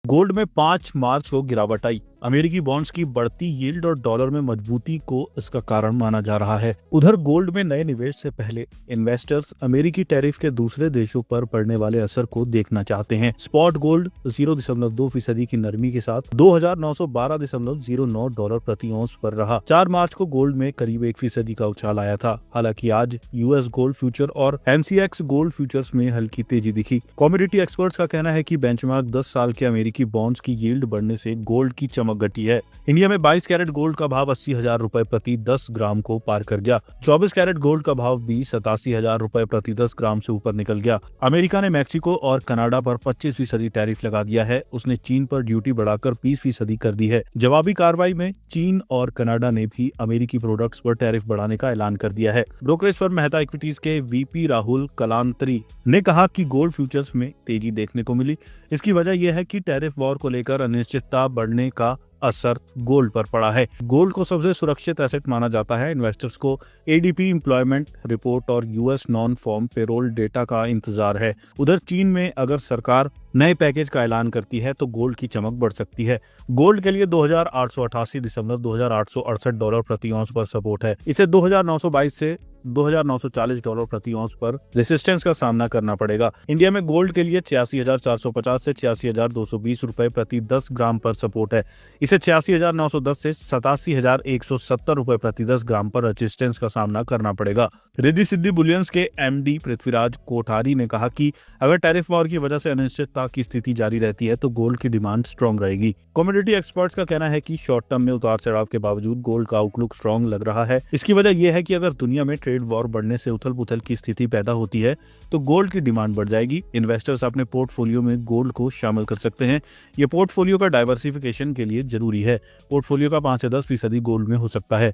Gold में 5 मार्च को गिरावट आई। अमेरिकी बॉन्ड्स की बढ़ती यील्ड और डॉलर में मजबूती को इसका कारण माना जा रहा है। उधर गोल्ड में नए निवेश से पहले इन्वेस्टर्स अमेरिकी टैरिफ के दूसरे देशों पर पड़ने वाले असर को देखना चाहते हैं। स्पॉट गोल्ड 0.2% की नरमी के साथ $2,912.09 प्रति औंस पर रहा। 4 मार्च को गोल्ड में करीब 1% का उछाल आया था। हालांकि आज यूएस गोल्ड फ्यूचर और MCX गोल्ड फ्यूचर्स में हल्की तेजी दिखी। कमोडिटी एक्सपर्ट्स का कहना है कि बेंचमार्क 10 साल के अमेरिकी बॉन्ड्स की यील्ड बढ़ने से गोल्ड की चमक घटी है। इंडिया में 22 कैरेट गोल्ड का भाव 80,000 रुपए प्रति 10 ग्राम को पार कर गया। 24 कैरेट गोल्ड का भाव भी 87,000 रुपए प्रति 10 ग्राम से ऊपर निकल गया। अमेरिका ने मैक्सिको और कनाडा पर 25% टैरिफ लगा दिया है। उसने चीन पर ड्यूटी बढ़ाकर 20% कर दी है। जवाबी कार्रवाई में चीन और कनाडा ने भी अमेरिकी प्रोडक्ट्स पर टैरिफ बढ़ाने का ऐलान कर दिया है। ब्रोकरेज फर्म मेहता इक्विटीज के VP राहुल कलांतरी ने कहा कि गोल्ड फ्यूचर्स में तेजी देखने को मिली। इसकी वजह यह है कि टैरिफ वॉर को लेकर अनिश्चितता बढ़ने का असर गोल्ड पर पड़ा है। गोल्ड को सबसे सुरक्षित एसेट माना जाता है। इन्वेस्टर्स को ADP एम्प्लॉयमेंट रिपोर्ट और US non farm payroll data का इंतजार है। उधर चीन में अगर सरकार नए पैकेज का ऐलान करती है तो गोल्ड की चमक बढ़ सकती है। गोल्ड के लिए $2,888.2,868 प्रति औंस पर सपोर्ट है। इसे $2,922 से $2,940 प्रति औंस पर रेसिस्टेंस का सामना करना पड़ेगा। इंडिया में गोल्ड के लिए 86,450 से 86,220 रुपए प्रति 10 ग्राम पर सपोर्ट है। इसे 86,910 से 87,170 रुपए प्रति 10 ग्राम पर रेजिस्टेंस का सामना करना पड़ेगा। रिद्धि सिद्धि बुलियंस के MD पृथ्वीराज कोठारी ने कहा कि अगर टैरिफ वॉर की वजह से अनिश्चितता की स्थिति जारी रहती है तो गोल्ड की डिमांड स्ट्रॉन्ग रहेगी। कमोडिटी एक्सपर्ट्स का कहना है कि शॉर्ट टर्म में उतार चढ़ाव के बावजूद गोल्ड का आउटलुक स्ट्रॉन्ग लग रहा है। इसकी वजह यह है कि अगर दुनिया में ट्रेड वॉर बढ़ने से उथल पुथल की स्थिति पैदा होती है तो गोल्ड की डिमांड बढ़ जाएगी। इन्वेस्टर्स अपने पोर्टफोलियो में गोल्ड को शामिल कर सकते हैं। ये पोर्टफोलियो का डाइवर्सिफिकेशन के लिए जरूरी है। पोर्टफोलियो का 5 से 10% गोल्ड में हो सकता है।